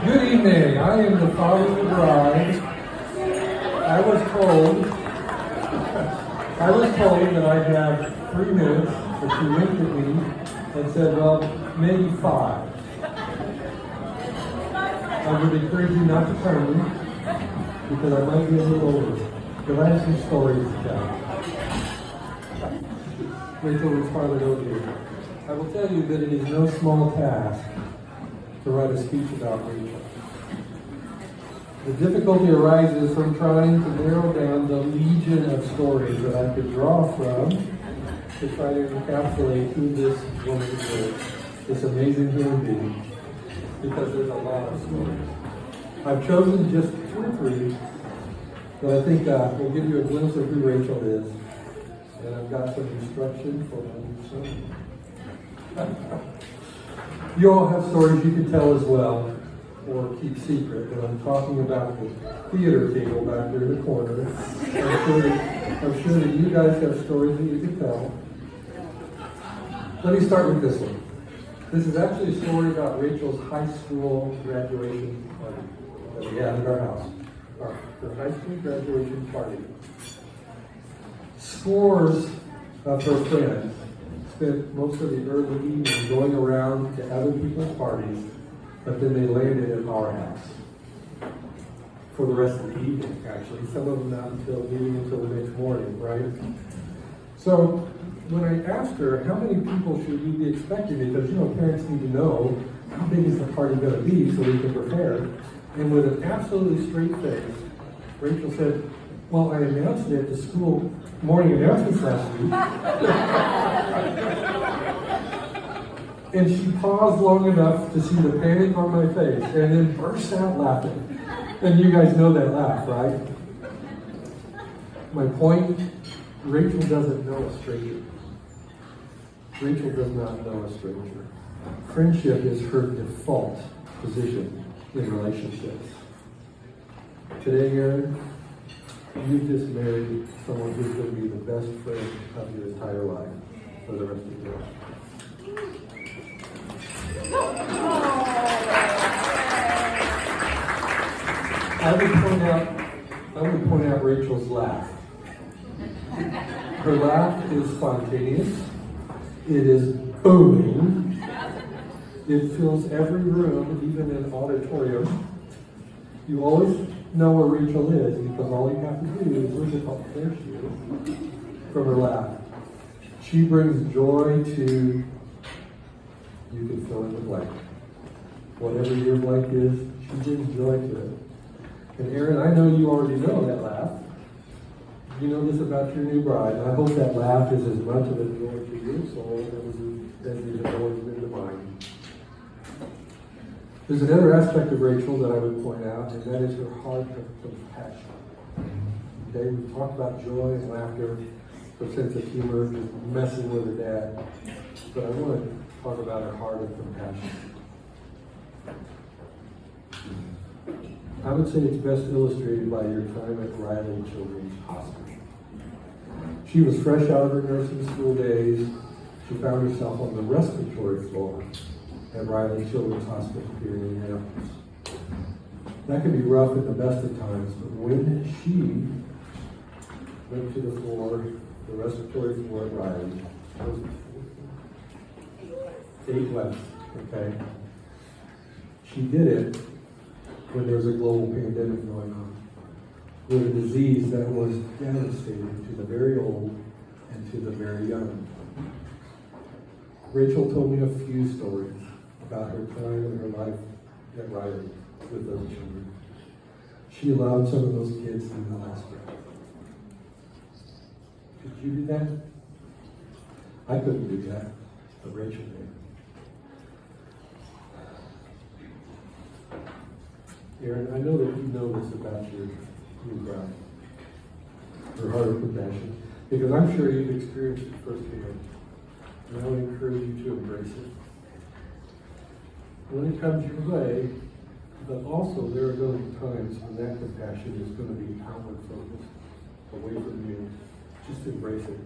Good evening. I am the father of the bride. I was told that I'd have 3 minutes, but she looked at me and said, well, maybe 5. I would encourage you not to turn me because I might be a little older. But I have some stories to tell. Rachel was farther over here. I will tell you that it is no small task to write a speech about Rachel. The difficulty arises from trying to narrow down the legion of stories that I could draw from to try to encapsulate who this woman is, this amazing human being, because there's a lot of stories. I've chosen just 2 or 3 that I think will give you a glimpse of who Rachel is, and I've got some instruction for my new son. You all have stories you can tell as well, or keep secret, and I'm talking about the theater table back there in the corner. I'm sure that you guys have stories that you can tell. Let me start with this one. This is actually a story about Rachel's high school graduation party that we had at our house. Her high school graduation party. Scores of her friends spent most of the early evening going around to other people's parties, but then they landed at our house for the rest of the evening, actually. Some of them not until the next morning, right? So when I asked her, how many people should we be expecting? Because, parents need to know how big is the party going to be so we can prepare. And with an absolutely straight face, Rachel said, well, I announced it at the school morning announcements last week. And she paused long enough to see the panic on my face and then burst out laughing. And you guys know that laugh, right? My point, Rachel doesn't know a stranger. Rachel does not know a stranger. Friendship is her default position in relationships. Today, Aaron, you just married someone who's going to be the best friend of your entire life for the rest of your life. I would point out Rachel's laugh. Her laugh is spontaneous. It is booming. It fills every room, even an auditorium. You always know where Rachel is because all you have to do is look at how there she is from her laugh. She brings joy to, you can fill in the blank. Whatever your blank is, she brings joy to it. And Aaron, I know you already know that laugh. You know this about your new bride. And I hope that laugh is as much of a joy to your soul as it has always been to mine. There's another aspect of Rachel that I would point out, and that is her heart of compassion. Okay, we've talked about joy and laughter, her sense of humor, just messing with her dad. But I want to talk about her heart of compassion. I would say it's best illustrated by your time at Riley Children's Hospital. She was fresh out of her nursing school days. She found herself on the respiratory floor at Riley Children's Hospital here in Indianapolis. That can be rough at the best of times, but when she went to the floor, the respiratory floor at Riley, there was 8 left, okay? She did it when there was a global pandemic going on, with a disease that was devastating to the very old and to the very young. Rachel told me a few stories about her time in her life at Riley with those children. She allowed some of those kids to the last breath. Could you do that? I couldn't do that, but Rachel did. Aaron, I know that you know this about your new bride, her heart of compassion, because I'm sure you've experienced it firsthand. And I would encourage you to embrace it. When it comes your way, but also there are going to be times when that compassion is going to be outward focused, away from you. Just embrace it,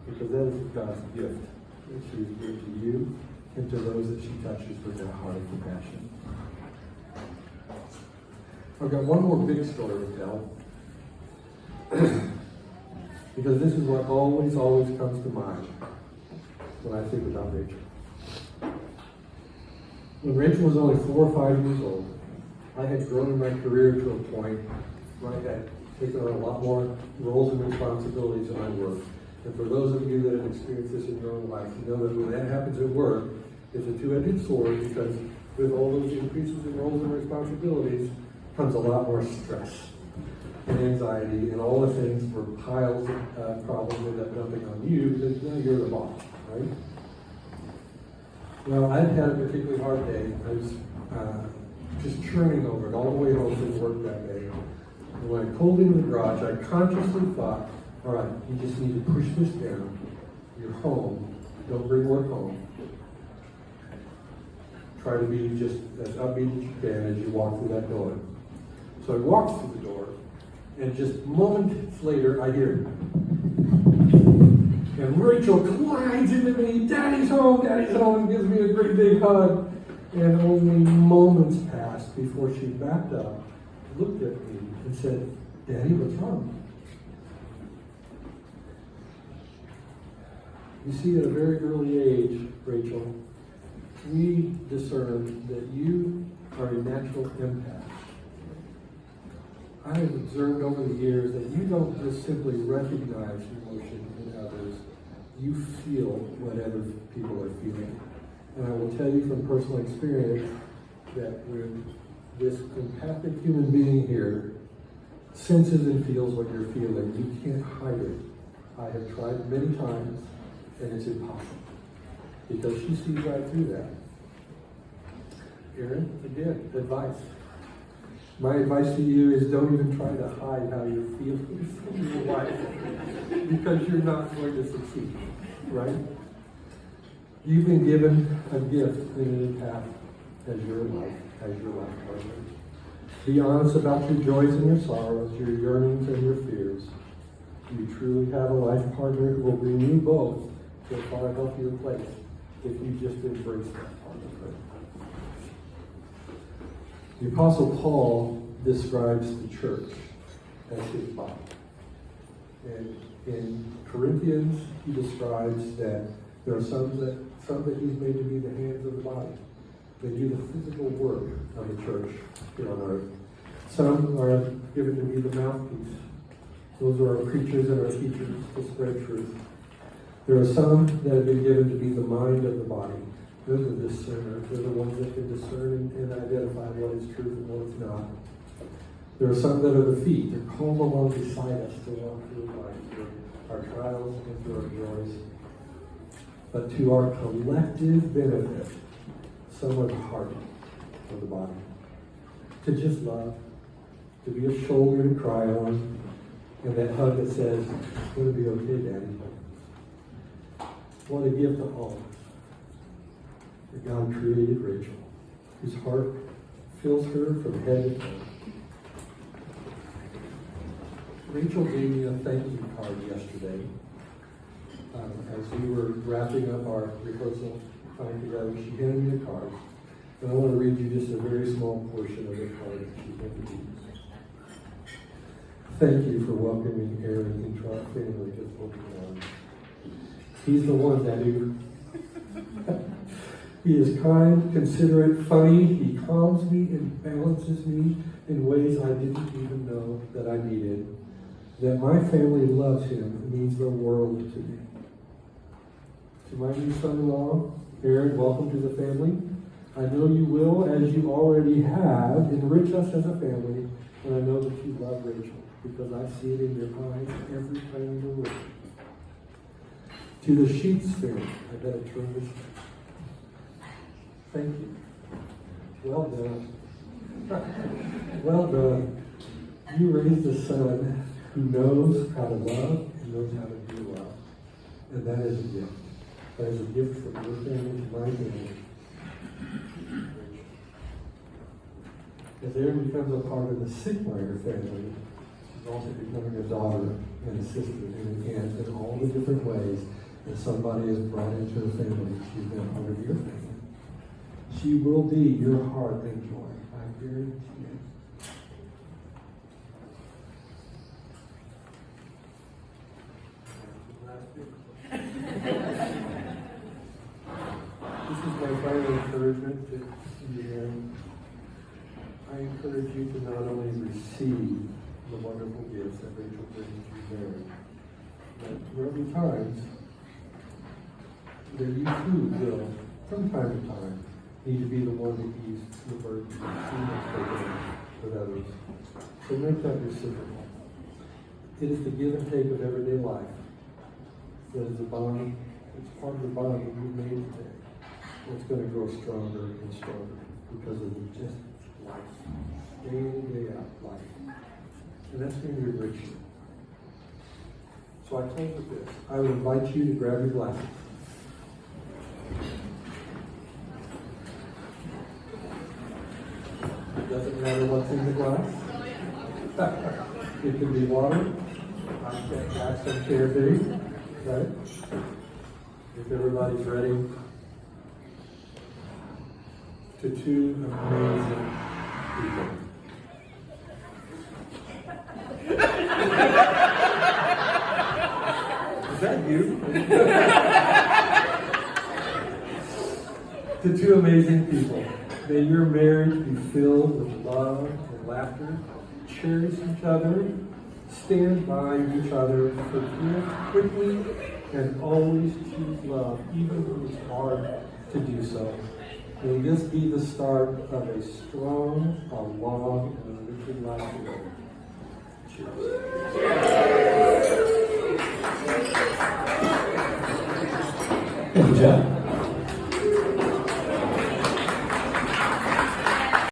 because that is God's gift that she is giving to you and to those that she touches with that heart of compassion. I've got one more big story to tell. Because this is what always comes to mind when I think about Rachel. When Rachel was only 4 or 5 years old, I had grown in my career to a point where I had taken on a lot more roles and responsibilities in my work. And for those of you that have experienced this in your own life, you know that when that happens at work, it's a two-edged sword, because with all those increases in roles and responsibilities comes a lot more stress and anxiety, and all the things for piles of problems end up dumping on you because now you're the boss, right? Well, I had a particularly hard day. I was just churning over it all the way home from work that day. And when I pulled into the garage, I consciously thought, all right, you just need to push this down. You're home. Don't bring work home. Try to be just as upbeat as you can as you walk through that door. So I walked through the door, and just moments later, I hear, and Rachel glides into me, Daddy's home, and gives me a great big hug. And only moments passed before she backed up, looked at me, and said, Daddy, what's wrong? You see, at a very early age, Rachel, we discerned that you are a natural empath. I have observed over the years that you don't just simply recognize emotion in others, you feel what other people are feeling. And I will tell you from personal experience that when this empathic human being here senses and feels what you're feeling, you can't hide it. I have tried many times, and it's impossible, because she sees right through that. Aaron, again, advice. My advice to you is don't even try to hide how you're feeling from your wife, because you're not going to succeed, right? You've been given a gift in an empath as your life partner. Be honest about your joys and your sorrows, your yearnings and your fears. You truly have a life partner who will bring you both to a far healthier place if you just embrace that part of her. The Apostle Paul describes the church as his body. And in Corinthians, he describes that there are some that he's made to be the hands of the body. They do the physical work of the church here on earth. Some are given to be the mouthpiece. Those are our preachers and our teachers to spread truth. There are some that have been given to be the mind of the body. Those are discerners. They're the ones that can discern and identify what is truth and what is not. There are some that are the feet. They're called along beside us to walk through life, through our trials and through our joys. But to our collective benefit, some are the heart of the body. To just love, to be a shoulder to cry on, and that hug that says, it's going to be okay, Daddy. What a gift to all of us. That God created Rachel, whose heart fills her from head to toe. Rachel gave me a thank you card yesterday. As we were wrapping up our rehearsal time together, she handed me a card. And I want to read you just a very small portion of the card that she handed me. Thank you for welcoming Aaron into our family of open arms. He's the one, Daddy. He is kind, considerate, funny. He calms me and balances me in ways I didn't even know that I needed. That my family loves him means the world to me. To my new son-in-law, Aaron, welcome to the family. I know you will, as you already have, enrich us as a family, and I know that you love Rachel, because I see it in your eyes every time you're with her. To the Sheets family, I better turn this. Thank you. Well done. Well done. You raised a son who knows how to love and knows how to do well. And that is a gift. That is a gift from your family to my family. As Aaron becomes a part of the Sickmeyer family, she's also becoming a daughter and a sister and an aunt in all the different ways that somebody is brought into the family. She's been a part of your family. She will be your heart and joy. I guarantee it. last week. This is my final encouragement to you, and I encourage you to not only receive the wonderful gifts that Rachel brings you there, but there will be times that you too will, from time to time, need to be the one that ease the burden with others. So make that reciprocal. It is the give and take of everyday life that is the bond, it's part of the bond that we made today. It's going to grow stronger and stronger because of just life. Day in, day out, life. And that's going to enrich you. So I close with this. I would invite you to grab your glasses. It doesn't matter what's in the glass. It can be water. I can add some caribou. Right? If everybody's ready, to two amazing people. Is that you? To two amazing people. May your marriage be filled with love and laughter. Cherish each other. Stand by each other. Forgive quickly and always choose love, even when it's hard to do so. May this be the start of a strong, a long, and enriching life together. Cheers. Thank you, Jeff.